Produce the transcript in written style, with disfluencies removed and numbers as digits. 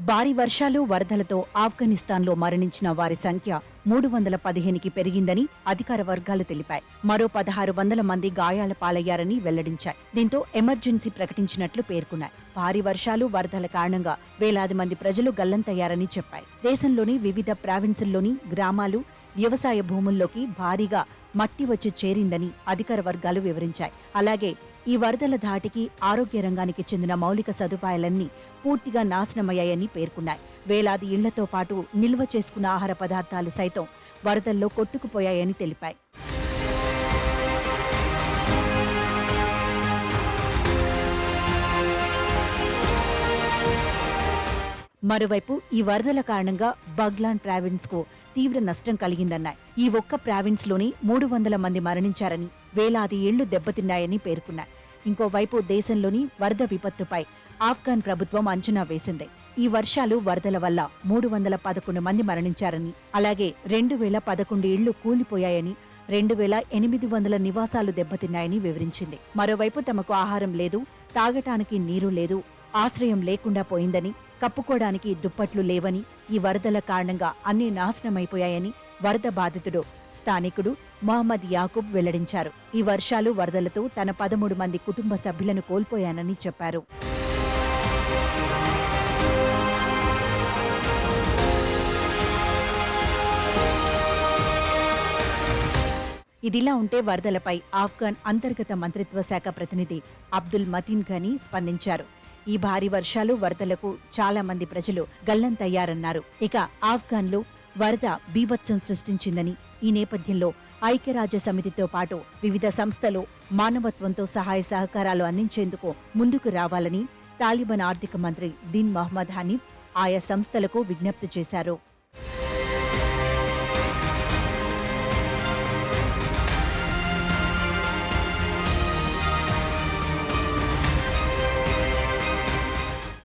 భారీ వర్షాలు, వరదలతో ఆఫ్ఘనిస్తాన్లో మరణించిన వారి సంఖ్య 315కి పెరిగిందని అధికార వర్గాలు తెలిపాయి. మరో 1600 మంది గాయాల పాలయ్యారని వెల్లడించాయి. దీంతో ఎమర్జెన్సీ ప్రకటించినట్లు పేర్కొన్నాయి. భారీ వర్షాలు, వరదల కారణంగా వేలాది మంది ప్రజలు గల్లంతయ్యారని చెప్పాయి. దేశంలోని వివిధ ప్రావిన్సుల్లోని గ్రామాలు, వ్యవసాయ భూముల్లోకి భారీగా మట్టి వచ్చి చేరిందని అధికార వర్గాలు వివరించాయి. అలాగే ఈ వరదల ధాటికి ఆరోగ్య రంగానికి చెందిన మౌలిక సదుపాయాలన్నీ పూర్తిగా నాశనమయ్యాయని పేర్కొన్నాయి. వేలాది ఇళ్లతో పాటు నిల్వ చేసుకున్న ఆహార పదార్థాలు సైతం వరదల్లో కొట్టుకుపోయాయని తెలిపాయి. మరోవైపు ఈ వరదల కారణంగా బగ్లాన్ ప్రావిన్స్ కు తీవ్ర నష్టం కలిగిందన్నాయి. ఈ ఒక్క ప్రావిన్స్ లోని 300 మంది మరణించారని, వేలాది ఇళ్లు దెబ్బతిన్నాయని పేర్కొన్నాయి. ఇంకోవైపు దేశంలోని వరద విపత్తుపై ఆఫ్ఘాన్ ప్రభుత్వం అంచనా వేసింది. ఈ వర్షాలు, వరదల వల్ల 311 మంది మరణించారని, అలాగే 2011 ఇళ్లు కూలిపోయాయని, 2800 నివాసాలు దెబ్బతిన్నాయని వివరించింది. మరోవైపు తమకు ఆహారం లేదు, తాగటానికి నీరు లేదు, ఆశ్రయం లేకుండా పోయిందని, కప్పుకోవడానికి దుప్పట్లు లేవని, ఈ వరదల కారణంగా అన్నీ నాశనమైపోయాయని వరద బాధితుడు స్థానికుడు మహమ్మద్ యాకూబ్ వెల్లడించారు. ఈ వర్షాలు, వరదలతో తన 13 మంది కుటుంబ సభ్యులను కోల్పోయానని చెప్పారు. ఇదిలా ఉంటే వరదలపై ఆఫ్ఘాన్ అంతర్గత మంత్రిత్వ శాఖ ప్రతినిధి అబ్దుల్ మతీన్ ఘనీ స్పందించారు. ఈ భారీ వర్షాలు, వరదలకు చాలా మంది ప్రజలు గల్లంతయ్యారన్నారు. ఇక ఆఫ్ఘాన్లో వరద బీభత్సం సృష్టించిందని, ఈ నేపథ్యంలో ఐక్యరాజ్య సమితితో పాటు వివిధ సంస్థలు మానవత్వంతో సహాయ సహకారాలు అందించేందుకు ముందుకు రావాలని తాలిబాన్ ఆర్థిక మంత్రి దీన్ మహ్మద్ హనీఫ్ ఆయా సంస్థలకు విజ్ఞప్తి చేశారు.